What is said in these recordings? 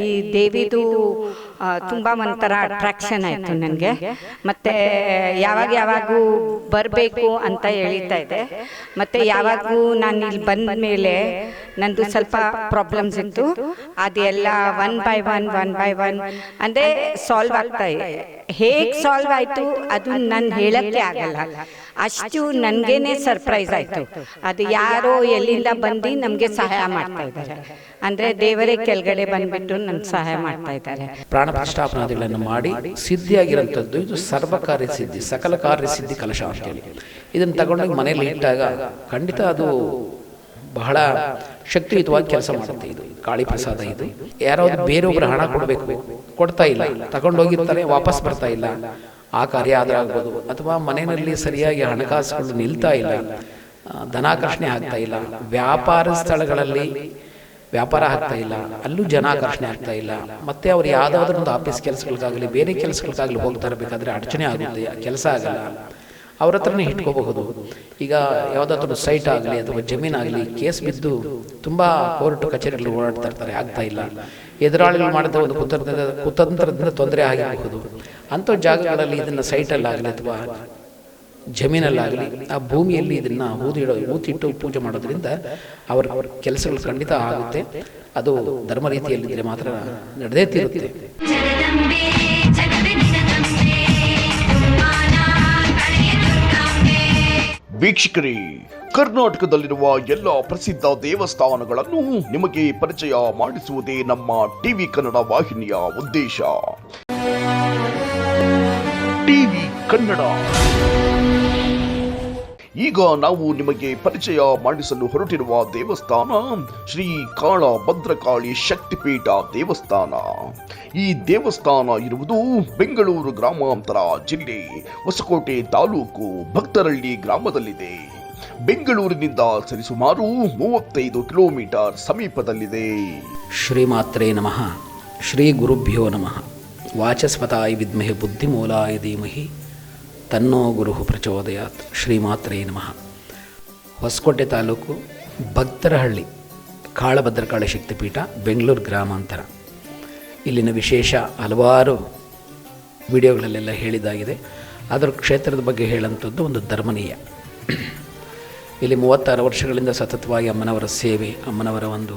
ಈ ದೇವಿದು ತುಂಬ ಒಂಥರ ಅಟ್ರಾಕ್ಷನ್ ಆಯಿತು ನನಗೆ. ಮತ್ತು ಯಾವಾಗೂ ಬರಬೇಕು ಅಂತ ಹೇಳ್ತಾ ಇದೆ. ಮತ್ತು ಯಾವಾಗೂ ನಾನು ಇಲ್ಲಿ ಬಂದ ಮೇಲೆ ನಂದು ಸ್ವಲ್ಪ ಪ್ರಾಬ್ಲಮ್ಸ್ ಇತ್ತು, ಅದೆಲ್ಲ ಒನ್ ಬೈ ಒನ್ ಅಂದರೆ ಸಾಲ್ವ್ ಆಗ್ತಾ ಇದೆ. ಹೇಗೆ ಸಾಲ್ವ್ ಆಯಿತು ಅದು ನಾನು ಹೇಳೋಕ್ಕೆ ಆಗಲ್ಲ, ಅಷ್ಟು ನನಗೇನೆ ಸರ್ಪ್ರೈಸ್ ಆಯಿತು. ಅದು ಯಾರೋ ಎಲ್ಲಿಂದ ಬಂದು ನಮಗೆ ಸಹಾಯ ಮಾಡ್ತಾ ಇದ್ದಾರೆ, ಅಂದರೆ ದೇವರೇ ಕೆಳಗಡೆ ಬಂದುಬಿಟ್ಟು ನನಗೆ ಸಹಾಯ ಮಾಡ್ತಾ ಇದ್ದಾರೆ. ಪ್ರಾಣ ಪ್ರತಿಷ್ಠಾಪನಾದಿಗಳನ್ನು ಮಾಡಿ ಸಿದ್ಧಿಯಾಗಿರೋಂಥದ್ದು ಇದು ಸರ್ವಕಾರ್ಯ ಸಿದ್ಧಿ, ಸಕಲ ಕಾರ್ಯ ಸಿದ್ಧಿ ಕಲಶ ಅಂತೇಳಿ. ಇದನ್ನು ತಗೊಂಡೋಗಿ ಮನೆಯಲ್ಲಿ ಇಟ್ಟಾಗ ಖಂಡಿತ ಅದು ಬಹಳ ಶಕ್ತಿಯುತವಾಗಿ ಕೆಲಸ ಮಾಡುತ್ತೆ. ಇದು ಕಾಳಿ ಪ್ರಸಾದ. ಇದು ಯಾರಾದ್ರು ಬೇರೊಬ್ಬರು ಹಣ ಕೊಡಬೇಕು, ಕೊಡ್ತಾ ಇಲ್ಲ, ತಗೊಂಡೋಗಿರ್ತಾರೆ, ವಾಪಸ್ ಬರ್ತಾ ಇಲ್ಲ. ಆ ಕಾರ್ಯ ಆದ್ರೆ ಆಗ್ಬೋದು, ಅಥವಾ ಮನೆಯಲ್ಲಿ ಸರಿಯಾಗಿ ಹಣಕಾಸುಗಳು ನಿಲ್ತಾ ಇಲ್ಲ, ಧನಾಕರ್ಷಣೆ ಆಗ್ತಾ ಇಲ್ಲ, ವ್ಯಾಪಾರ ಸ್ಥಳಗಳಲ್ಲಿ ವ್ಯಾಪಾರ ಆಗ್ತಾ ಇಲ್ಲ, ಅಲ್ಲೂ ಜನಾಕರ್ಷಣೆ ಆಗ್ತಾ ಇಲ್ಲ, ಮತ್ತೆ ಅವ್ರು ಯಾವುದಾದ್ರೂ ಒಂದು ಆಫೀಸ್ ಕೆಲಸಗಳಿಗಾಗಲಿ ಬೇರೆ ಕೆಲಸಗಳಿಗಾಗಲಿ ಹೋಗ್ತಾ ಇರಬೇಕಾದ್ರೆ ಅಡಚಣೆ ಆಗುತ್ತೆ, ಕೆಲಸ ಆಗಲ್ಲ. ಅವ್ರ ಹತ್ರನೇ ಇಟ್ಕೋಬಹುದು. ಈಗ ಯಾವುದಾದ್ರೂ ಸೈಟ್ ಆಗಲಿ ಅಥವಾ ಜಮೀನಾಗಲಿ ಕೇಸ್ ಬಿದ್ದು ತುಂಬ ಕೋರ್ಟ್ ಕಚೇರಿಗಳು ಓಡಾಡ್ತಾ ಇರ್ತಾರೆ, ಆಗ್ತಾ ಇಲ್ಲ. ಎದುರಾಳಿಗಳು ಮಾಡಿದ ಒಂದು ಕುತಂತ್ರದಿಂದ ತೊಂದರೆ ಆಗಿರಬಹುದು. ಅಂಥ ಜಾಗಗಳಲ್ಲಿ ಇದನ್ನು ಸೈಟಲ್ಲಾಗಲಿ ಅಥವಾ ಜಮೀನಲ್ಲಾಗಲಿ ಆ ಭೂಮಿಯಲ್ಲಿ ಇದನ್ನು ಊತಿಟ್ಟು ಪೂಜೆ ಮಾಡೋದ್ರಿಂದ ಅವರ ಕೆಲಸಗಳು ಖಂಡಿತ ಆಗುತ್ತೆ. ಅದು ಧರ್ಮ ರೀತಿಯಲ್ಲಿದ್ದರೆ ಮಾತ್ರ ನಡೆದೇ ತೀರುತ್ತೆ. ವೀಕ್ಷಕರೇ, ಕರ್ನಾಟಕದಲ್ಲಿರುವ ಎಲ್ಲ ಪ್ರಸಿದ್ಧ ದೇವಸ್ಥಾನಗಳನ್ನು ನಿಮಗೆ ಪರಿಚಯ ಮಾಡಿಸುವುದೇ ನಮ್ಮ ಟಿವಿ ಕನ್ನಡ ವಾಹಿನಿಯ ಉದ್ದೇಶ. ಟಿವಿ ಕನ್ನಡ. ಈಗ ನಾವು ನಿಮಗೆ ಪರಿಚಯ ಮಾಡಿಸಲು ಹೊರಟಿರುವ ದೇವಸ್ಥಾನ ಶ್ರೀ ಕಾಳ ಭದ್ರಕಾಳಿ ಶಕ್ತಿಪೀಠ ದೇವಸ್ಥಾನ. ಈ ದೇವಸ್ಥಾನ ಇರುವುದು ಬೆಂಗಳೂರು ಗ್ರಾಮಾಂತರ ಜಿಲ್ಲೆ ಹೊಸಕೋಟೆ ತಾಲೂಕು ಭಕ್ತರಳ್ಳಿ ಗ್ರಾಮದಲ್ಲಿದೆ. ಬೆಂಗಳೂರಿನಿಂದ ಸರಿಸುಮಾರು 35 ಕಿಲೋಮೀಟರ್ ಸಮೀಪದಲ್ಲಿದೆ. ಶ್ರೀಮಾತ್ರೇ ನಮಃ. ಶ್ರೀ ಗುರುಭ್ಯೋ ನಮಃ. ವಾಚಸ್ಪತಾಯ ವಿದ್ಮಹೆ ಬುದ್ಧಿಮೂಲಾಯ ಧೀಮಹಿ ತನ್ನೋ ಗುರು ಪ್ರಚೋದಯಾತ್. ಶ್ರೀಮಾತ್ರೇ ನಮಃ. ಹೊಸಕೋಟೆ ತಾಲೂಕು ಭಕ್ತರಹಳ್ಳಿ ಕಾಳಭದ್ರಕಾಳಿ ಶಕ್ತಿಪೀಠ, ಬೆಂಗಳೂರು ಗ್ರಾಮಾಂತರ. ಇಲ್ಲಿನ ವಿಶೇಷ ಹಲವಾರು ವಿಡಿಯೋಗಳಲ್ಲೆಲ್ಲ ಹೇಳಿದ್ದಾಗಿದೆ. ಅದರ ಕ್ಷೇತ್ರದ ಬಗ್ಗೆ ಹೇಳೋಂಥದ್ದು ಒಂದು ಧರ್ಮನೀಯ. ಇಲ್ಲಿ 36 ವರ್ಷಗಳಿಂದ ಸತತವಾಗಿ ಅಮ್ಮನವರ ಸೇವೆ, ಅಮ್ಮನವರ ಒಂದು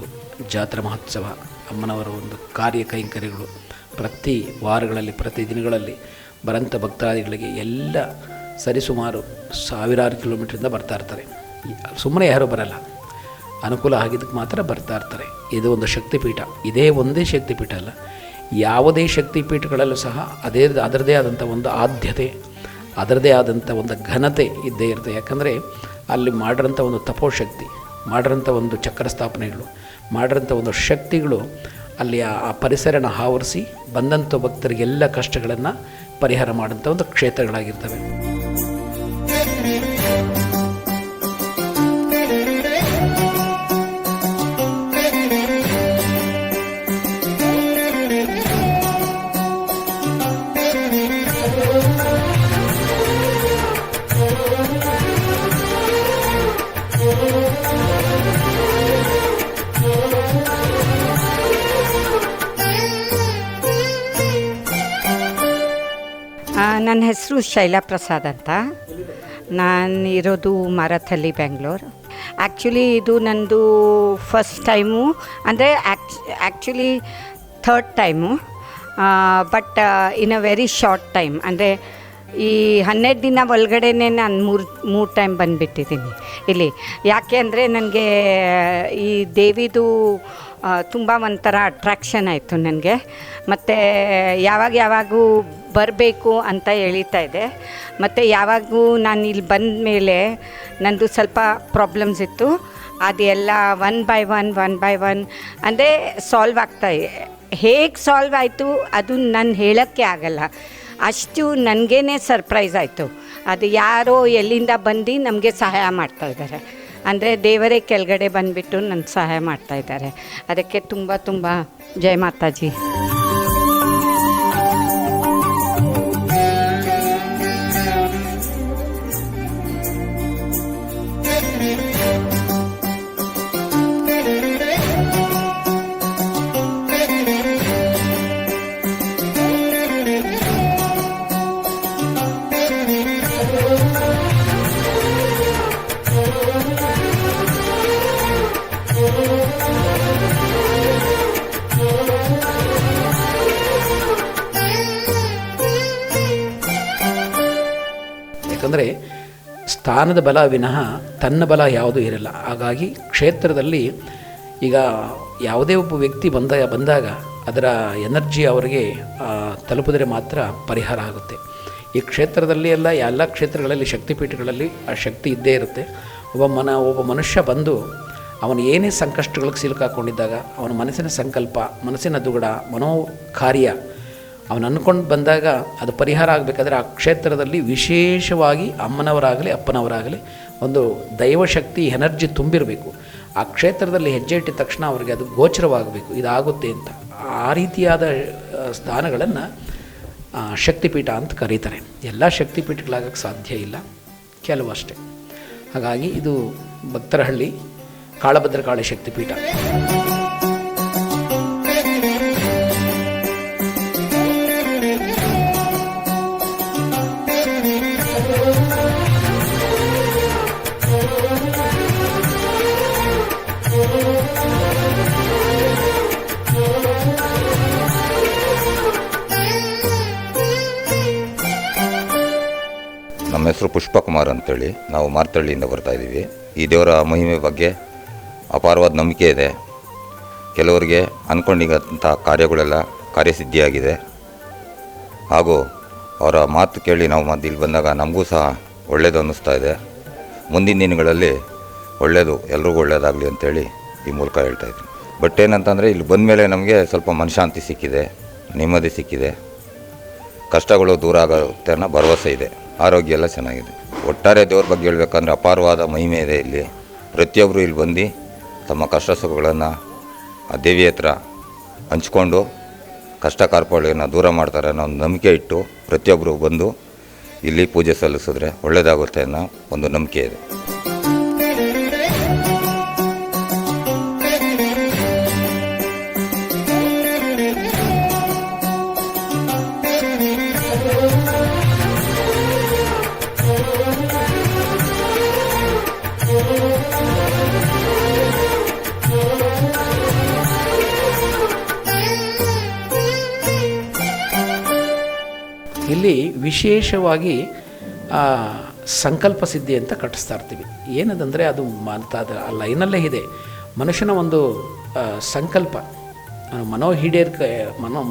ಜಾತ್ರಾ ಮಹೋತ್ಸವ, ಅಮ್ಮನವರ ಒಂದು ಕಾರ್ಯ ಕೈಂಕರ್ಯಗಳು ಪ್ರತಿ ವಾರಗಳಲ್ಲಿ ಪ್ರತಿ ದಿನಗಳಲ್ಲಿ ಬರಂಥ ಭಕ್ತಾದಿಗಳಿಗೆ ಎಲ್ಲ ಸರಿಸುಮಾರು 1000 ಕಿಲೋಮೀಟ್ರಿಂದ ಬರ್ತಾ ಇರ್ತಾರೆ. ಸುಮ್ಮನೆ ಯಾರೂ ಬರಲ್ಲ, ಅನುಕೂಲ ಆಗಿದ್ದಕ್ಕೆ ಮಾತ್ರ ಬರ್ತಾ ಇರ್ತಾರೆ. ಇದು ಒಂದು ಶಕ್ತಿಪೀಠ. ಇದೇ ಒಂದೇ ಶಕ್ತಿಪೀಠ ಅಲ್ಲ, ಯಾವುದೇ ಶಕ್ತಿಪೀಠಗಳಲ್ಲೂ ಸಹ ಅದರದೇ ಆದಂಥ ಒಂದು ಆದ್ಯತೆ, ಅದರದೇ ಆದಂಥ ಒಂದು ಘನತೆ ಇದ್ದೇ ಇರುತ್ತೆ. ಯಾಕಂದರೆ ಅಲ್ಲಿ ಮಾಡಿರೋಂಥ ಒಂದು ತಪೋಶಕ್ತಿ, ಮಾಡಿರೋಂಥ ಒಂದು ಚಕ್ರ ಸ್ಥಾಪನೆಗಳು, ಮಾಡಿರೋಂಥ ಒಂದು ಶಕ್ತಿಗಳು ಅಲ್ಲಿ ಆ ಪರಿಸರನ ಆವರಿಸಿ ಬಂದಂಥ ಭಕ್ತರಿಗೆಲ್ಲ ಕಷ್ಟಗಳನ್ನು ಪರಿಹಾರ ಮಾಡೋಂಥ ಒಂದು ಕ್ಷೇತ್ರಗಳಾಗಿರ್ತವೆ. ನನ್ನ ಹೆಸರು ಶೈಲಾ ಪ್ರಸಾದ್ ಅಂತ. ನಾನು ಇರೋದು ಮಾರಥಳ್ಳಿ, ಬೆಂಗಳೂರು. ಆ್ಯಕ್ಚುಲಿ ಇದು ನಂದು ಫಸ್ಟ್ ಟೈಮು, ಅಂದರೆ actually third time, but in a very short time. ಅಂದರೆ ಈ 12 ದಿನ ಒಳಗಡೆನೇ ನಾನು ಮೂರು ಟೈಮ್ ಬಂದುಬಿಟ್ಟಿದ್ದೀನಿ ಇಲ್ಲಿ. ಯಾಕೆ ಅಂದರೆ ನನಗೆ ಈ ದೇವಿದು ತುಂಬ ಒಂಥರ ಅಟ್ರಾಕ್ಷನ್ ಆಯಿತು ನನಗೆ. ಮತ್ತು ಯಾವಾಗೂ ಬರಬೇಕು ಅಂತ ಹೇಳ್ತಾ ಇದೆ. ಮತ್ತು ಯಾವಾಗೂ ನಾನು ಇಲ್ಲಿ ಬಂದ ಮೇಲೆ ನಂದು ಸ್ವಲ್ಪ ಪ್ರಾಬ್ಲಮ್ಸ್ ಇತ್ತು, ಅದೆಲ್ಲ ಒನ್ ಬೈ ಒನ್ ಅಂದರೆ ಸಾಲ್ವ್ ಆಗ್ತಾ ಇದೆ. ಹೇಗೆ ಸಾಲ್ವ್ ಆಯಿತು ಅದು ನಾನು ಹೇಳೋಕ್ಕೆ ಆಗಲ್ಲ, ಅಷ್ಟು ನನಗೇನೆ ಸರ್ಪ್ರೈಸ್ ಆಯಿತು. ಅದು ಯಾರೋ ಎಲ್ಲಿಂದ ಬಂದು ನಮಗೆ ಸಹಾಯ ಮಾಡ್ತಾ ಇದ್ದಾರೆ, ಅಂದರೆ ದೇವರೇ ಕೆಳಗಡೆ ಬಂದುಬಿಟ್ಟು ನನಗೆ ಸಹಾಯ ಮಾಡ್ತಾ ಇದ್ದಾರೆ. ಅದಕ್ಕೆ ತುಂಬ ಜೈ ಮಾತಾಜಿ. ಯಾಕಂದರೆ ಸ್ಥಾನದ ಬಲ ವಿನಃ ತನ್ನ ಬಲ ಯಾವುದೂ ಇರಲ್ಲ. ಹಾಗಾಗಿ ಕ್ಷೇತ್ರದಲ್ಲಿ ಈಗ ಯಾವುದೇ ಒಬ್ಬ ವ್ಯಕ್ತಿ ಬಂದಾಗ ಅದರ ಎನರ್ಜಿ ಅವರಿಗೆ ತಲುಪಿದರೆ ಮಾತ್ರ ಪರಿಹಾರ ಆಗುತ್ತೆ. ಈ ಕ್ಷೇತ್ರದಲ್ಲಿ ಎಲ್ಲ ಕ್ಷೇತ್ರಗಳಲ್ಲಿ ಶಕ್ತಿಪೀಠಗಳಲ್ಲಿ ಆ ಶಕ್ತಿ ಇದ್ದೇ ಇರುತ್ತೆ. ಒಬ್ಬ ಮನುಷ್ಯ ಬಂದು ಅವನು ಏನೇ ಸಂಕಷ್ಟಗಳಿಗೆ ಸಿಲುಕಾಕೊಂಡಿದ್ದಾಗ ಅವನ ಮನಸ್ಸಿನ ಸಂಕಲ್ಪ, ಮನಸ್ಸಿನ ದುಗುಡ, ಮನೋಕಾರ್ಯ ಅವನು ಅಂದ್ಕೊಂಡು ಬಂದಾಗ ಅದು ಪರಿಹಾರ ಆಗಬೇಕಾದ್ರೆ ಆ ಕ್ಷೇತ್ರದಲ್ಲಿ ವಿಶೇಷವಾಗಿ ಅಮ್ಮನವರಾಗಲಿ ಅಪ್ಪನವರಾಗಲಿ ಒಂದು ದೈವಶಕ್ತಿ ಎನರ್ಜಿ ತುಂಬಿರಬೇಕು. ಆ ಕ್ಷೇತ್ರದಲ್ಲಿ ಹೆಜ್ಜೆ ಇಟ್ಟಿದ ತಕ್ಷಣ ಅವರಿಗೆ ಅದು ಗೋಚರವಾಗಬೇಕು, ಇದಾಗುತ್ತೆ ಅಂತ. ಆ ರೀತಿಯಾದ ಸ್ಥಾನಗಳನ್ನು ಶಕ್ತಿಪೀಠ ಅಂತ ಕರೀತಾರೆ. ಎಲ್ಲ ಶಕ್ತಿಪೀಠಗಳಾಗಕ್ಕೆ ಸಾಧ್ಯ ಇಲ್ಲ, ಕೆಲವು ಅಷ್ಟೇ. ಹಾಗಾಗಿ ಇದು ಭಕ್ತರಹಳ್ಳಿ ಕಾಳಭದ್ರಕಾಳಿ ಶಕ್ತಿಪೀಠ. ನಮ್ಮ ಹೆಸರು ಪುಷ್ಪಕುಮಾರ್ ಅಂತೇಳಿ, ನಾವು ಮಾರ್ತಳ್ಳಿಯಿಂದ ಬರ್ತಾಯಿದ್ದೀವಿ. ಈ ದೇವರ ಮಹಿಮೆ ಬಗ್ಗೆ ಅಪಾರವಾದ ನಂಬಿಕೆ ಇದೆ. ಕೆಲವರಿಗೆ ಅಂದ್ಕೊಂಡಿಗಂಥ ಕಾರ್ಯಗಳೆಲ್ಲ ಕಾರ್ಯಸಿದ್ಧಿಯಾಗಿದೆ. ಹಾಗೂ ಅವರ ಮಾತು ಕೇಳಿ ನಾವು ಮತ್ತೆ ಇಲ್ಲಿ ಬಂದಾಗ ನಮಗೂ ಸಹ ಒಳ್ಳೆಯದು ಅನ್ನಿಸ್ತಾ ಇದೆ. ಮುಂದಿನ ದಿನಗಳಲ್ಲಿ ಒಳ್ಳೆಯದು, ಎಲ್ರಿಗೂ ಒಳ್ಳೆಯದಾಗಲಿ ಅಂತೇಳಿ ಈ ಮೂಲಕ ಹೇಳ್ತಾಯಿದ್ದೀನಿ. ಬಟ್ ಏನಂತಂದರೆ ಇಲ್ಲಿ ಬಂದ ಮೇಲೆ ನಮಗೆ ಸ್ವಲ್ಪ ಮನಃಶಾಂತಿ ಸಿಕ್ಕಿದೆ, ನೆಮ್ಮದಿ ಸಿಕ್ಕಿದೆ, ಕಷ್ಟಗಳು ದೂರ ಆಗುತ್ತೆ ಅನ್ನೋ ಭರವಸೆ ಇದೆ, ಆರೋಗ್ಯ ಎಲ್ಲ ಚೆನ್ನಾಗಿದೆ. ಒಟ್ಟಾರೆ ದೇವ್ರ ಬಗ್ಗೆ ಹೇಳ್ಬೇಕಂದ್ರೆ ಅಪಾರವಾದ ಮಹಿಮೆ ಇದೆ ಇಲ್ಲಿ. ಪ್ರತಿಯೊಬ್ಬರು ಇಲ್ಲಿ ಬಂದು ತಮ್ಮ ಕಷ್ಟ ಸುಖಗಳನ್ನು ಆ ದೇವಿ ಹತ್ರ ಹಂಚ್ಕೊಂಡು ಕಷ್ಟ ಕಾರ್ಪಣ್ಯಗಳನ್ನು ದೂರ ಮಾಡ್ತಾರೆ ಅನ್ನೋ ಒಂದು ನಂಬಿಕೆ ಇಟ್ಟು ಪ್ರತಿಯೊಬ್ಬರು ಬಂದು ಇಲ್ಲಿ ಪೂಜೆ ಸಲ್ಲಿಸಿದ್ರೆ ಒಳ್ಳೆಯದಾಗುತ್ತೆ ಅನ್ನೋ ಒಂದು ನಂಬಿಕೆ ಇದೆ. ಇಲ್ಲಿ ವಿಶೇಷವಾಗಿ ಸಂಕಲ್ಪ ಸಿದ್ಧಿ ಅಂತ ಕಟ್ಟಿಸ್ತಾ ಇರ್ತೀವಿ. ಏನದಂದರೆ ಅದು ಆ ಲೈನಲ್ಲೇ ಇದೆ. ಮನುಷ್ಯನ ಒಂದು ಸಂಕಲ್ಪ,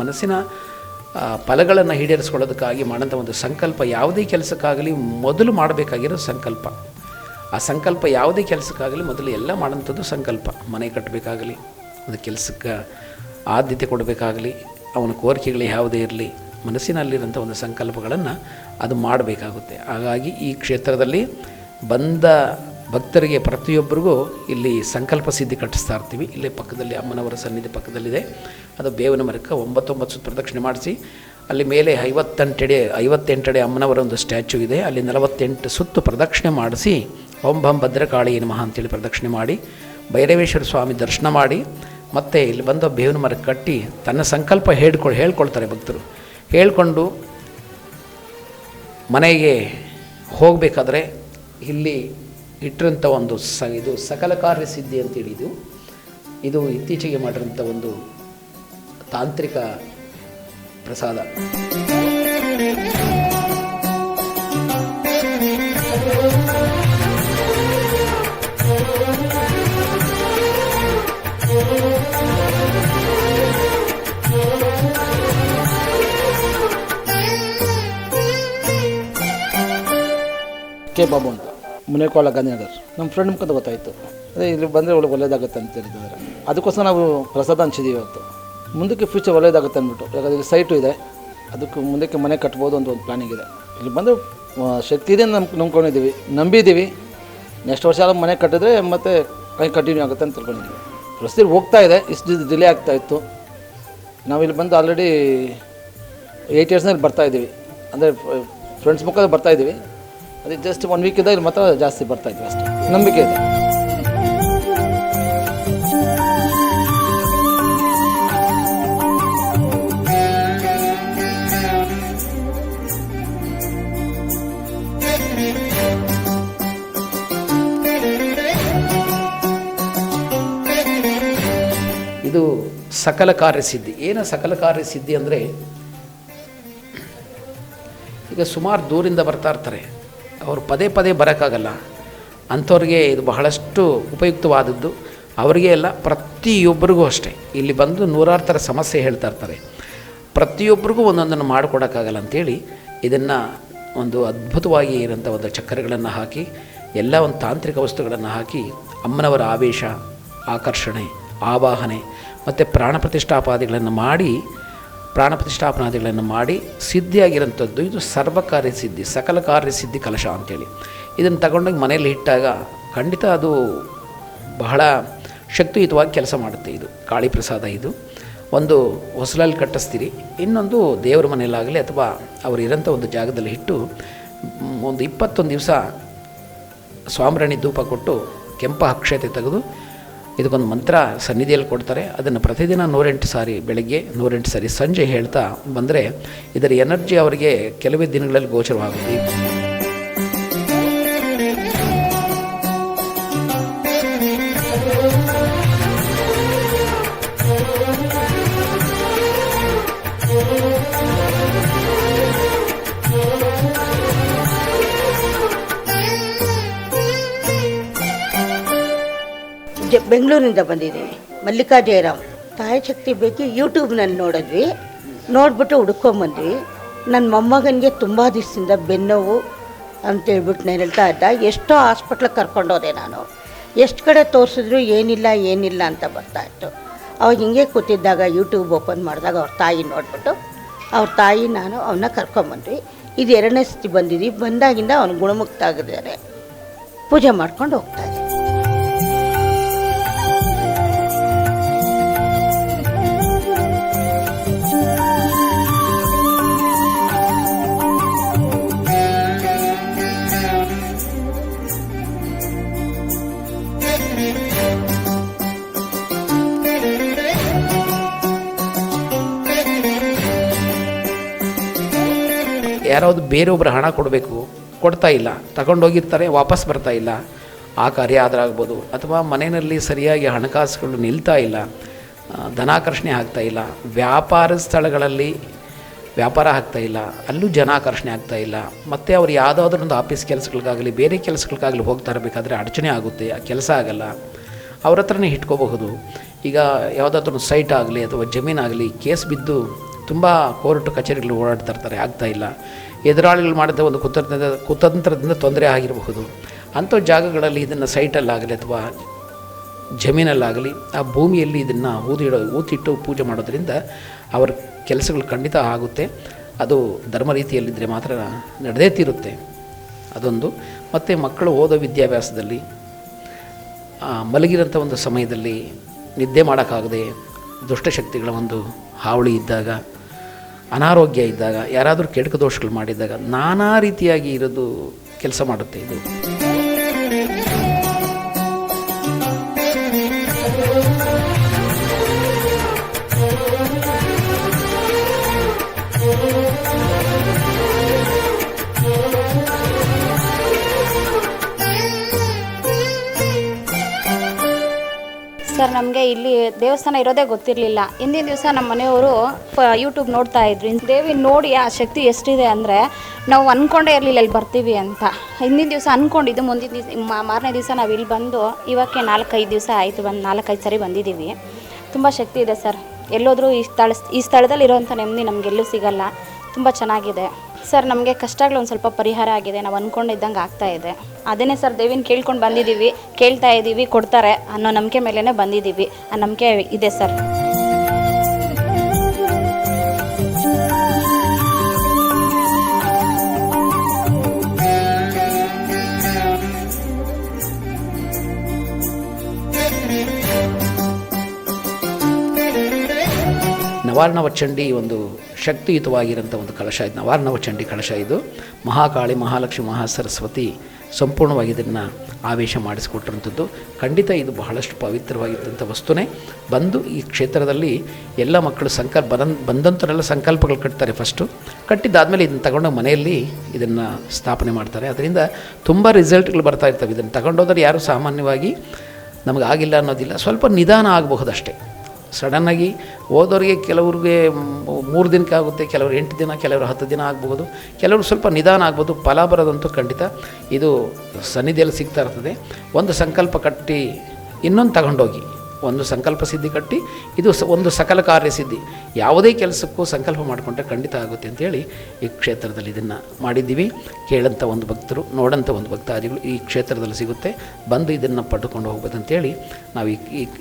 ಮನಸ್ಸಿನ ಫಲಗಳನ್ನು ಈಡೇರಿಸ್ಕೊಳ್ಳೋದಕ್ಕಾಗಿ ಮಾಡೋಂಥ ಒಂದು ಸಂಕಲ್ಪ. ಯಾವುದೇ ಕೆಲಸಕ್ಕಾಗಲಿ ಮೊದಲು ಮಾಡಬೇಕಾಗಿರೋ ಸಂಕಲ್ಪ. ಆ ಸಂಕಲ್ಪ ಯಾವುದೇ ಕೆಲಸಕ್ಕಾಗಲಿ ಮೊದಲು ಎಲ್ಲ ಮಾಡೋಂಥದ್ದು ಸಂಕಲ್ಪ. ಮನೆ ಕಟ್ಟಬೇಕಾಗಲಿ, ಒಂದು ಕೆಲಸಕ್ಕೆ ಆದ್ಯತೆ ಕೊಡಬೇಕಾಗಲಿ, ಅವನ ಕೋರಿಕೆಗಳು ಯಾವುದೇ ಇರಲಿ, ಮನಸ್ಸಿನಲ್ಲಿರೋಂಥ ಒಂದು ಸಂಕಲ್ಪಗಳನ್ನು ಅದು ಮಾಡಬೇಕಾಗುತ್ತೆ. ಹಾಗಾಗಿ ಈ ಕ್ಷೇತ್ರದಲ್ಲಿ ಬಂದ ಭಕ್ತರಿಗೆ ಪ್ರತಿಯೊಬ್ಬರಿಗೂ ಇಲ್ಲಿ ಸಂಕಲ್ಪ ಸಿದ್ಧಿ ಕಟ್ಟಿಸ್ತಾ ಇರ್ತೀವಿ. ಇಲ್ಲೇ ಪಕ್ಕದಲ್ಲಿ ಅಮ್ಮನವರ ಸನ್ನಿಧಿ ಪಕ್ಕದಲ್ಲಿದೆ. ಅದು ಬೇವಿನ ಮರಕ್ಕೆ 9 ಸುತ್ತು ಪ್ರದಕ್ಷಿಣೆ ಮಾಡಿಸಿ, ಅಲ್ಲಿ ಮೇಲೆ 58 ಅಡಿ ಅಮ್ಮನವರ ಒಂದು ಸ್ಟ್ಯಾಚ್ಯೂ ಇದೆ. ಅಲ್ಲಿ 48 ಸುತ್ತು ಪ್ರದಕ್ಷಿಣೆ ಮಾಡಿಸಿ ಓಂ ಭಂ ಭದ್ರಕಾಳಿ ನಮಃ ಅಂತೇಳಿ ಪ್ರದಕ್ಷಿಣೆ ಮಾಡಿ ಭೈರವೇಶ್ವರ ಸ್ವಾಮಿ ದರ್ಶನ ಮಾಡಿ ಮತ್ತು ಇಲ್ಲಿ ಬಂದು ಬೇವಿನ ಮರಕ್ಕೆ ಕಟ್ಟಿ ತನ್ನ ಸಂಕಲ್ಪ ಹೇಳ್ಕೊಳ್ತಾರೆ ಭಕ್ತರು. ಹೇಳ್ಕೊಂಡು ಮನೆಗೆ ಹೋಗಬೇಕಾದ್ರೆ ಇಲ್ಲಿ ಇಟ್ಟಿರೋಂಥ ಒಂದು ಇದು ಸಕಲ ಕಾರ್ಯ ಸಿದ್ಧಿ ಅಂತೇಳಿ ಇದು ಇತ್ತೀಚೆಗೆ ಮಾಡಿರೋಂಥ ಒಂದು ತಾಂತ್ರಿಕ ಪ್ರಸಾದ. ಕೆ ಬಾಬು ಅಂತ, ಮುನೇಕೋಳ ಗಾಂಧಿನಗರ್. ನಮ್ಮ ಫ್ರೆಂಡ್ ಮುಖದ ಗೊತ್ತಾಯಿತು, ಅದೇ ಇಲ್ಲಿ ಬಂದರೆ ಒಳ್ಳೇದಾಗುತ್ತೆ ಅಂತ ಹೇಳಿದ್ದಾರೆ. ಅದಕ್ಕೋಸ್ಕರ ನಾವು ಪ್ರಸಾದ ಹಂಚಿದ್ದೀವಿ ಇವತ್ತು. ಮುಂದಕ್ಕೆ ಫ್ಯೂಚರ್ ಒಳ್ಳೇದಾಗುತ್ತೆ ಅಂದ್ಬಿಟ್ಟು, ಯಾಕಂದರೆ ಇಲ್ಲಿ ಸೈಟು ಇದೆ, ಅದಕ್ಕೆ ಮುಂದಕ್ಕೆ ಮನೆ ಕಟ್ಬೋದು ಅಂತ ಒಂದು ಪ್ಲಾನಿಂಗ್ ಇದೆ. ಇಲ್ಲಿ ಬಂದು ಶಕ್ತಿ ಇದೆ ನಂಬ್ಕೊಂಡಿದ್ದೀವಿ, ನಂಬಿದ್ದೀವಿ. ನೆಕ್ಸ್ಟ್ ವರ್ಷ ಮನೆ ಕಟ್ಟಿದ್ರೆ ಮತ್ತೆ ಕಂಟಿನ್ಯೂ ಆಗುತ್ತೆ ಅಂತ ತಿಳ್ಕೊಂಡಿದ್ದೀವಿ. ಪ್ರಸ್ತುತ ಹೋಗ್ತಾ ಇದೆ, ಇಷ್ಟು ಡಿಲೇ ಆಗ್ತಾಯಿತ್ತು. ನಾವಿಲ್ಲಿ ಬಂದು ಆಲ್ರೆಡಿ 8 ಇಯರ್ಸ್ನಲ್ಲಿ ಬರ್ತಾಯಿದ್ದೀವಿ, ಅಂದರೆ ಫ್ರೆಂಡ್ಸ್ ಮುಖದ ಬರ್ತಾಯಿದ್ದೀವಿ. ಅದು ಜಸ್ಟ್ 1 ವೀಕಿಂದ ಇಲ್ಲಿ ಮಾತ್ರ ಜಾಸ್ತಿ ಬರ್ತಾಯಿದ್ವಿ, ಅಷ್ಟೇ ನಂಬಿಕೆ ಇದೆ. ಇದು ಸಕಲ ಕಾರ್ಯಸಿದ್ಧಿ. ಏನು ಸಕಲ ಕಾರ್ಯಸಿದ್ಧಿ ಅಂದರೆ, ಈಗ ಸುಮಾರು ದೂರಿಂದ ಬರ್ತಾ ಇರ್ತಾರೆ. ಅವರು ಪದೇ ಪದೇ ಬರೋಕ್ಕಾಗಲ್ಲ. ಅಂಥವ್ರಿಗೆ ಇದು ಬಹಳಷ್ಟು ಉಪಯುಕ್ತವಾದದ್ದು. ಅವರಿಗೆ ಅಲ್ಲ, ಪ್ರತಿಯೊಬ್ಬರಿಗೂ ಅಷ್ಟೇ. ಇಲ್ಲಿ ಬಂದು ನೂರಾರು ಥರ ಸಮಸ್ಯೆ ಹೇಳ್ತಾ ಇರ್ತಾರೆ. ಪ್ರತಿಯೊಬ್ಬರಿಗೂ ಒಂದೊಂದನ್ನು ಮಾಡಿಕೊಡೋಕ್ಕಾಗಲ್ಲ ಅಂಥೇಳಿ ಇದನ್ನು ಒಂದು ಅದ್ಭುತವಾಗಿ ಇರೋಂಥ ಒಂದು ಚಕ್ರಗಳನ್ನು ಹಾಕಿ, ಎಲ್ಲ ಒಂದು ತಾಂತ್ರಿಕ ವಸ್ತುಗಳನ್ನು ಹಾಕಿ, ಅಮ್ಮನವರ ಆವೇಶ, ಆಕರ್ಷಣೆ, ಆವಾಹನೆ ಮತ್ತು ಪ್ರಾಣ ಪ್ರತಿಷ್ಠಾಪನಾದಿಗಳನ್ನು ಮಾಡಿ ಸಿದ್ಧಿಯಾಗಿರೋಂಥದ್ದು ಇದು ಸರ್ವಕಾರ್ಯ ಸಿದ್ಧಿ, ಸಕಲ ಕಾರ್ಯ ಸಿದ್ಧಿ ಕಲಶ ಅಂಥೇಳಿ. ಇದನ್ನು ತಗೊಂಡೋಗಿ ಮನೆಯಲ್ಲಿ ಇಟ್ಟಾಗ ಖಂಡಿತ ಅದು ಬಹಳ ಶಕ್ತಿಯುತವಾಗಿ ಕೆಲಸ ಮಾಡುತ್ತೆ. ಇದು ಕಾಳಿ ಪ್ರಸಾದ. ಇದು ಒಂದು ಹೊಸಲಲ್ಲಿ ಕಟ್ಟಿಸ್ತೀರಿ, ಇನ್ನೊಂದು ದೇವರ ಮನೆಯಲ್ಲಾಗಲಿ ಅಥವಾ ಅವರು ಇರೋಂಥ ಒಂದು ಜಾಗದಲ್ಲಿ ಇಟ್ಟು ಒಂದು 21 ದಿವಸ ಸ್ವಾಮ್ರಾಣಿ ಧೂಪ ಕೊಟ್ಟು ಕೆಂಪು ಅಕ್ಷತೆ ತೆಗೆದು ಇದಕ್ಕೊಂದು ಮಂತ್ರ ಸನ್ನಿಧಿಯಲ್ಲಿ ಕೊಡ್ತಾರೆ. ಅದನ್ನು ಪ್ರತಿದಿನ 108 ಸಾರಿ ಬೆಳಗ್ಗೆ, 108 ಸಾರಿ ಸಂಜೆ ಹೇಳ್ತಾ ಬಂದರೆ ಇದರ ಎನರ್ಜಿ ಅವರಿಗೆ ಕೆಲವೇ ದಿನಗಳಲ್ಲಿ ಗೋಚರವಾಗುತ್ತೆ. ಬೆಂಗಳೂರಿನಿಂದ ಬಂದಿದ್ದೀವಿ. ಮಲ್ಲಿಕಾ ಜಯರಾಮ್. ತಾಯಿ ಶಕ್ತಿ ಬಗ್ಗೆ ಯೂಟ್ಯೂಬ್ನಲ್ಲಿ ನೋಡಿದ್ವಿ, ನೋಡಿಬಿಟ್ಟು ಹುಡ್ಕೊಂಬಂದ್ವಿ. ನನ್ನ ಮೊಮ್ಮಗನಿಗೆ ತುಂಬ ದಿವಸದಿಂದ ಬೆನ್ನೋವು ಅಂತೇಳ್ಬಿಟ್ಟು ನಾನು ಹೇಳ್ತಾ ಇದ್ದ. ಎಷ್ಟೋ ಹಾಸ್ಪಿಟ್ಲಿಗೆ ಕರ್ಕೊಂಡೋದೆ ನಾನು. ಎಷ್ಟು ಕಡೆ ತೋರಿಸಿದ್ರು ಏನಿಲ್ಲ ಅಂತ ಬರ್ತಾಯಿತ್ತು. ಅವಾಗ ಹಿಂಗೆ ಕೂತಿದ್ದಾಗ ಯೂಟ್ಯೂಬ್ ಓಪನ್ ಮಾಡಿದಾಗ ಅವ್ರ ತಾಯಿ ನೋಡಿಬಿಟ್ಟು ಅವ್ರ ತಾಯಿ ನಾನು ಅವನ್ನ ಕರ್ಕೊಂಬಂದ್ವಿ. ಇದು 2ನೇ ಸತಿ ಬಂದಿದ್ದೀವಿ. ಬಂದಾಗಿಂದ ಅವನು ಗುಣಮುಕ್ತ ಆಗಿದ್ದಾರೆ. ಪೂಜೆ ಮಾಡ್ಕೊಂಡು ಹೋಗ್ತಾಯಿದ್ದೆ. ಯಾರಾವುದು ಬೇರೊಬ್ಬರು ಹಣ ಕೊಡಬೇಕು, ಕೊಡ್ತಾ ಇಲ್ಲ, ತಗೊಂಡೋಗಿರ್ತಾರೆ, ವಾಪಸ್ ಬರ್ತಾ ಇಲ್ಲ. ಆ ಕಾರ್ಯ ಆದರಾಗ್ಬೋದು, ಅಥವಾ ಮನೆಯಲ್ಲಿ ಸರಿಯಾಗಿ ಹಣಕಾಸುಗಳು ನಿಲ್ತಾ ಇಲ್ಲ, ಧನಾಕರ್ಷಣೆ ಆಗ್ತಾ ಇಲ್ಲ, ವ್ಯಾಪಾರ ಸ್ಥಳಗಳಲ್ಲಿ ವ್ಯಾಪಾರ ಆಗ್ತಾಯಿಲ್ಲ, ಅಲ್ಲೂ ಜನಾಕರ್ಷಣೆ ಆಗ್ತಾಯಿಲ್ಲ, ಮತ್ತು ಅವ್ರು ಯಾವುದಾದ್ರೊಂದು ಆಫೀಸ್ ಕೆಲಸಗಳಿಗಾಗಲಿ ಬೇರೆ ಕೆಲಸಗಳಿಗಾಗಲಿ ಹೋಗ್ತಾ ಇರಬೇಕಾದ್ರೆ ಅಡಚಣೆ ಆಗುತ್ತೆ, ಆ ಕೆಲಸ ಆಗಲ್ಲ. ಅವ್ರ ಹತ್ರನೇ ಇಟ್ಕೋಬಹುದು. ಈಗ ಯಾವುದಾದ್ರೂ ಸೈಟ್ ಆಗಲಿ ಅಥವಾ ಜಮೀನಾಗಲಿ ಕೇಸ್ ಬಿದ್ದು ತುಂಬ ಕೋರ್ಟ್ ಕಚೇರಿಗಳು ಓಡಾಡ್ತಾ ಇರ್ತಾರೆ, ಆಗ್ತಾಯಿಲ್ಲ. ಎದುರಾಳಿಗಳು ಮಾಡಿದ ಒಂದು ಕುತಂತ್ರದಿಂದ ತೊಂದರೆ ಆಗಿರಬಹುದು. ಅಂಥ ಜಾಗಗಳಲ್ಲಿ ಇದನ್ನು ಸೈಟಲ್ಲಾಗಲಿ ಅಥವಾ ಜಮೀನಲ್ಲಾಗಲಿ ಆ ಭೂಮಿಯಲ್ಲಿ ಇದನ್ನು ಊತಿಟ್ಟು ಪೂಜೆ ಮಾಡೋದ್ರಿಂದ ಅವರ ಕೆಲಸಗಳು ಖಂಡಿತ ಆಗುತ್ತೆ. ಅದು ಧರ್ಮ ರೀತಿಯಲ್ಲಿದ್ದರೆ ಮಾತ್ರ ನಡೆದೇ ತೀರುತ್ತೆ. ಅದೊಂದು. ಮತ್ತು ಮಕ್ಕಳು ಓದೋ ವಿದ್ಯಾಭ್ಯಾಸದಲ್ಲಿ ಮಲಗಿರೋಂಥ ಒಂದು ಸಮಯದಲ್ಲಿ ನಿದ್ದೆ ಮಾಡೋಕ್ಕಾಗದೆ ದುಷ್ಟಶಕ್ತಿಗಳ ಒಂದು ಹಾವಳಿ ಇದ್ದಾಗ, ಅನಾರೋಗ್ಯ ಇದ್ದಾಗ, ಯಾರಾದರೂ ಕೆಡುಕು ದೋಷಗಳು ಮಾಡಿದಾಗ ನಾನಾ ರೀತಿಯಾಗಿ ಇರೋದು ಕೆಲಸ ಮಾಡುತ್ತೆ ಇದು. ಸರ್, ನಮಗೆ ಇಲ್ಲಿ ದೇವಸ್ಥಾನ ಇರೋದೇ ಗೊತ್ತಿರಲಿಲ್ಲ. ಹಿಂದಿನ ದಿವಸ ನಮ್ಮ ಮನೆಯವರು ಯೂಟ್ಯೂಬ್ ನೋಡ್ತಾ ಇದ್ರು. ದೇವಿ ನೋಡಿ ಆ ಶಕ್ತಿ ಎಷ್ಟಿದೆ ಅಂದರೆ ನಾವು ಅಂದ್ಕೊಂಡೇ ಇರಲಿಲ್ಲ ಇಲ್ಲಿ ಬರ್ತೀವಿ ಅಂತ. ಹಿಂದಿನ ದಿವಸ ಅಂದ್ಕೊಂಡಿದ್ದು, ಮುಂದಿನ ದಿವಸ ಮಾರನೇ ದಿವಸ ನಾವು ಇಲ್ಲಿ ಬಂದು ಇವಕ್ಕೆ 4-5 ದಿವಸ ಆಯಿತು. 4-5 ಸರಿ ಬಂದಿದ್ದೀವಿ. ತುಂಬ ಶಕ್ತಿ ಇದೆ ಸರ್. ಎಲ್ಲೋದ್ರೂ ಈ ಸ್ಥಳದಲ್ಲಿ ಇರೋವಂಥ ನೆಮ್ಮದಿ ನಮಗೆಲ್ಲೂ ಸಿಗಲ್ಲ. ತುಂಬ ಚೆನ್ನಾಗಿದೆ ಸರ್. ನಮಗೆ ಕಷ್ಟಗಳು ಒಂದು ಸ್ವಲ್ಪ ಪರಿಹಾರ ಆಗಿದೆ. ನಾವು ಅಂದ್ಕೊಂಡಿದ್ದಂಗೆ ಆಗ್ತಾ ಇದೆ. ಅದನ್ನೇ ಸರ್ ದೇವಿನ ಕೇಳ್ಕೊಂಡು ಬಂದಿದ್ದೀವಿ, ಕೇಳ್ತಾ ಇದ್ದೀವಿ, ಕೊಡ್ತಾರೆ ಅನ್ನೋ ನಂಬಿಕೆ ಮೇಲೇ ಬಂದಿದ್ದೀವಿ. ಆ ನಂಬಿಕೆ ಇದೆ ಸರ್. ನವಾರ್ಣವಚಂಡಿ ಒಂದು ಶಕ್ತಿಯುತವಾಗಿರೋಂಥ ಒಂದು ಕಳಶ ಇದು. ನವಾರ್ಣವಚಂಡಿ ಕಳಶ ಇದು. ಮಹಾಕಾಳಿ, ಮಹಾಲಕ್ಷ್ಮಿ, ಮಹಾಸರಸ್ವತಿ ಸಂಪೂರ್ಣವಾಗಿ ಇದನ್ನು ಆವೇಶ ಮಾಡಿಸಿಕೊಟ್ಟಿರುವಂಥದ್ದು. ಖಂಡಿತ ಇದು ಬಹಳಷ್ಟು ಪವಿತ್ರವಾಗಿದ್ದಂಥ ವಸ್ತುನೇ. ಬಂದು ಈ ಕ್ಷೇತ್ರದಲ್ಲಿ ಎಲ್ಲ ಮಕ್ಕಳು ಬಂದಂಥವರೆಲ್ಲ ಸಂಕಲ್ಪಗಳು ಕಟ್ತಾರೆ. ಫಸ್ಟು ಕಟ್ಟಿದ್ದಾದಮೇಲೆ ಇದನ್ನು ತಗೊಂಡು ಮನೆಯಲ್ಲಿ ಇದನ್ನು ಸ್ಥಾಪನೆ ಮಾಡ್ತಾರೆ. ಅದರಿಂದ ತುಂಬ ರಿಸಲ್ಟ್ಗಳು ಬರ್ತಾ ಇರ್ತವೆ. ಇದನ್ನು ತಗೊಂಡೋದ್ರೆ ಯಾರು ಸಾಮಾನ್ಯವಾಗಿ ನಮಗಾಗಿಲ್ಲ ಅನ್ನೋದಿಲ್ಲ, ಸ್ವಲ್ಪ ನಿಧಾನ ಆಗಬಹುದಷ್ಟೇ. ಸಡನ್ನಾಗಿ ಹೋದವ್ರಿಗೆ ಕೆಲವ್ರಿಗೆ 3 ದಿನಕ್ಕೆ ಆಗುತ್ತೆ, ಕೆಲವರು 8 ದಿನ, ಕೆಲವರು 10 ದಿನ ಆಗ್ಬೋದು, ಕೆಲವರು ಸ್ವಲ್ಪ ನಿಧಾನ ಆಗ್ಬೋದು. ಫಲ ಬರೋದಂತೂ ಖಂಡಿತ ಇದು ಸನ್ನಿಧಿಯಲ್ಲಿ ಸಿಗ್ತಾ ಇರ್ತದೆ. ಒಂದು ಸಂಕಲ್ಪ ಕಟ್ಟಿ ಇನ್ನೊಂದು ತಗೊಂಡೋಗಿ, ಒಂದು ಸಂಕಲ್ಪ ಸಿದ್ಧಿ ಕಟ್ಟಿ ಇದು ಒಂದು ಸಕಲ ಕಾರ್ಯ ಸಿದ್ಧಿ. ಯಾವುದೇ ಕೆಲಸಕ್ಕೂ ಸಂಕಲ್ಪ ಮಾಡಿಕೊಂಡ್ರೆ ಖಂಡಿತ ಆಗುತ್ತೆ ಅಂತೇಳಿ ಈ ಕ್ಷೇತ್ರದಲ್ಲಿ ಇದನ್ನು ಮಾಡಿದ್ದೀವಿ. ಕೇಳಂಥ ಒಂದು ಭಕ್ತರು, ನೋಡೋಂಥ ಒಂದು ಭಕ್ತಾದಿಗಳು ಈ ಕ್ಷೇತ್ರದಲ್ಲಿ ಸಿಗುತ್ತೆ, ಬಂದು ಇದನ್ನು ಪಡ್ಕೊಂಡು ಹೋಗ್ಬೋದು ಅಂತೇಳಿ ನಾವು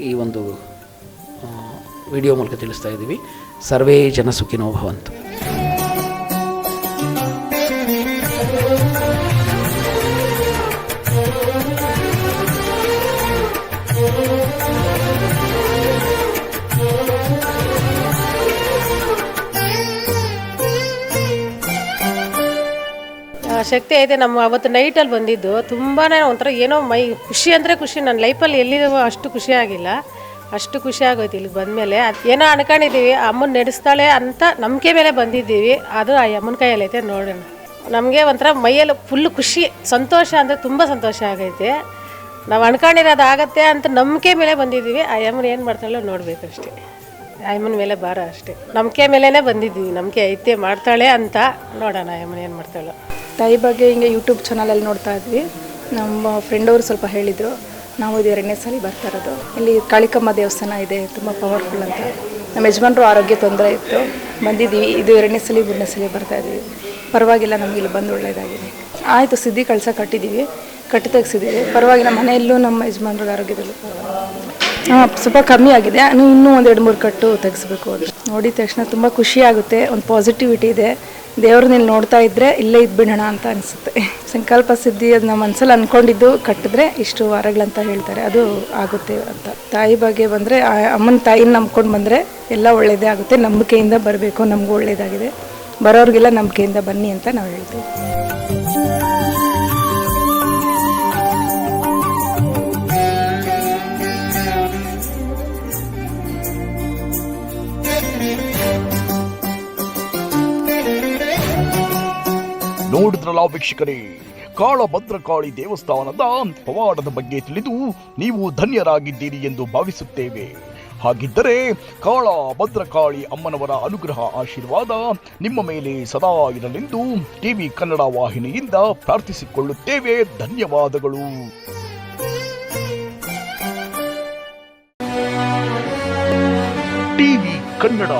ಈ ಒಂದು ವಿಡಿಯೋ ಮೂಲಕ ತಿಳಿಸ್ತಾ ಇದ್ದೀವಿ. ಸರ್ವೇ ಜನ ಸುಖಿನೋ ಭವಂತು. ಶಕ್ತಿ ಐತೆ. ನಮ್ಮ ಅವತ್ತು ನೈಟಲ್ಲಿ ಬಂದಿದ್ದು ತುಂಬಾ ಒಂಥರ ಏನೋ ಖುಷಿ ಅಂದರೆ ಖುಷಿ. ನನ್ನ ಲೈಫಲ್ಲಿ ಎಲ್ಲಿರೋ ಅಷ್ಟು ಖುಷಿ ಆಗಿಲ್ಲ, ಅಷ್ಟು ಖುಷಿ ಆಗೋಯ್ತು ಇಲ್ಲಿಗೆ ಬಂದಮೇಲೆ. ಏನೋ ಅನ್ಕೊಂಡಿದ್ದೀವಿ, ಅಮ್ಮನ ನಡೆಸ್ತಾಳೆ ಅಂತ ನಂಬಿಕೆ ಮೇಲೆ ಬಂದಿದ್ದೀವಿ. ಅದು ಆ ಅಮ್ಮನ ಕೈಯಲ್ಲಿ ಐತೆ, ನೋಡೋಣ. ನಮಗೆ ಒಂಥರ ಮೈಯಲ್ಲಿ ಫುಲ್ಲು ಖುಷಿ, ಸಂತೋಷ ಅಂದರೆ ತುಂಬ ಸಂತೋಷ ಆಗೈತೆ. ನಾವು ಅನ್ಕೊಂಡಿರೋದು ಆಗತ್ತೆ ಅಂತ ನಂಬಿಕೆ ಮೇಲೆ ಬಂದಿದ್ದೀವಿ. ಆ ಅಮ್ಮನ ಏನು ಮಾಡ್ತಾಳೋ ನೋಡಬೇಕಷ್ಟೇ. ಆ ಅಮ್ಮನ ಮೇಲೆ ಭಾರ ಅಷ್ಟೇ, ನಂಬಿಕೆ ಮೇಲೇ ಬಂದಿದ್ದೀವಿ. ನಂಬಿಕೆ ಐತೆ, ಮಾಡ್ತಾಳೆ ಅಂತ. ನೋಡೋಣ ಆ ಅಮ್ಮನ ಏನು ಮಾಡ್ತಾಳೋ. ತಾಯಿ ಬಗ್ಗೆ ಹಿಂಗೆ ಯೂಟ್ಯೂಬ್ ಚಾನಲಲ್ಲಿ ನೋಡ್ತಾ ಇದ್ವಿ. ನಮ್ಮ ಫ್ರೆಂಡವರು ಸ್ವಲ್ಪ ಹೇಳಿದರು, ನಾವು ಇದು 2ನೇ ಸಲ ಬರ್ತಾ ಇರೋದು. ಇಲ್ಲಿ ಕಾಳಿಕಮ್ಮ ದೇವಸ್ಥಾನ ಇದೆ, ತುಂಬ ಪವರ್ಫುಲ್ ಅಂತ. ನಮ್ಮ ಯಜಮಾನ್ರು ಆರೋಗ್ಯ ತೊಂದರೆ ಇತ್ತು, ಬಂದಿದ್ದೀವಿ. ಇದು 2ನೇ ಸಲ 3ನೇ ಸಲ ಬರ್ತಾಯಿದ್ದೀವಿ. ಪರವಾಗಿಲ್ಲ, ನಮಗೆ ಇಲ್ಲಿ ಬಂದು ಒಳ್ಳೆಯದಾಗಿದೆ. ಆಯಿತು, ಸಿದ್ಧಿ ಕಳಸ ಕಟ್ಟಿದ್ದೀವಿ, ಕಟ್ಟಿ ತೆಗೆಸಿದ್ದೀವಿ. ಪರವಾಗಿಲ್ಲ, ಮನೆಯಲ್ಲೂ ನಮ್ಮ ಯಜಮಾನ್ರಿಗೆ ಆರೋಗ್ಯದಲ್ಲೂ ಸ್ವಲ್ಪ ಕಮ್ಮಿ ಆಗಿದೆ. ಇನ್ನೂ ಒಂದು 2-3 ಕಟ್ಟು ತೆಗೆಸ್ಬೇಕು ಅಂತ ನೋಡಿದ ತಕ್ಷಣ ತುಂಬ ಖುಷಿ ಆಗುತ್ತೆ. ಒಂದು ಪಾಸಿಟಿವಿಟಿ ಇದೆ. ದೇವ್ರನ್ನ ಇಲ್ಲಿ ನೋಡ್ತಾ ಇದ್ದರೆ ಇಲ್ಲೇ ಇದ್ಬಿಡೋಣ ಅಂತ ಅನಿಸುತ್ತೆ. ಸಂಕಲ್ಪ ಸಿದ್ಧಿ ಅದು ನಮ್ಮ ಮನಸ್ಸಲ್ಲಿ ಅಂದ್ಕೊಂಡಿದ್ದು ಕಟ್ಟಿದ್ರೆ ಇಷ್ಟು ವಾರಗಳಂತ ಹೇಳ್ತಾರೆ, ಅದು ಆಗುತ್ತೆ ಅಂತ. ತಾಯಿ ಬಗ್ಗೆ ಬಂದರೆ ಅಮ್ಮನ ತಾಯಿನ ನಂಬ್ಕೊಂಡು ಬಂದರೆ ಎಲ್ಲ ಒಳ್ಳೆಯದೇ ಆಗುತ್ತೆ. ನಂಬಿಕೆಯಿಂದ ಬರಬೇಕು, ನಮಗೂ ಒಳ್ಳೆಯದಾಗಿದೆ. ಬರೋರಿಗೆಲ್ಲ ನಂಬಿಕೆಯಿಂದ ಬನ್ನಿ ಅಂತ ನಾವು ಹೇಳ್ತೀವಿ. ನೋಡಿದ್ರಲ್ಲ ವೀಕ್ಷಕರೇ, ಕಾಳಭದ್ರಕಾಳಿ ದೇವಸ್ಥಾನದ ಪವಾಡದ ಬಗ್ಗೆ ತಿಳಿದು ನೀವು ಧನ್ಯರಾಗಿದ್ದೀರಿ ಎಂದು ಭಾವಿಸುತ್ತೇವೆ. ಹಾಗಿದ್ದರೆ ಕಾಳಭದ್ರಕಾಳಿ ಅಮ್ಮನವರ ಅನುಗ್ರಹ ಆಶೀರ್ವಾದ ನಿಮ್ಮ ಮೇಲೆ ಸದಾ ಇರಲೆಂದು ಟಿವಿ ಕನ್ನಡ ವಾಹಿನಿಯಿಂದ ಪ್ರಾರ್ಥಿಸಿಕೊಳ್ಳುತ್ತೇವೆ. ಧನ್ಯವಾದಗಳು. ಟಿವಿ ಕನ್ನಡ.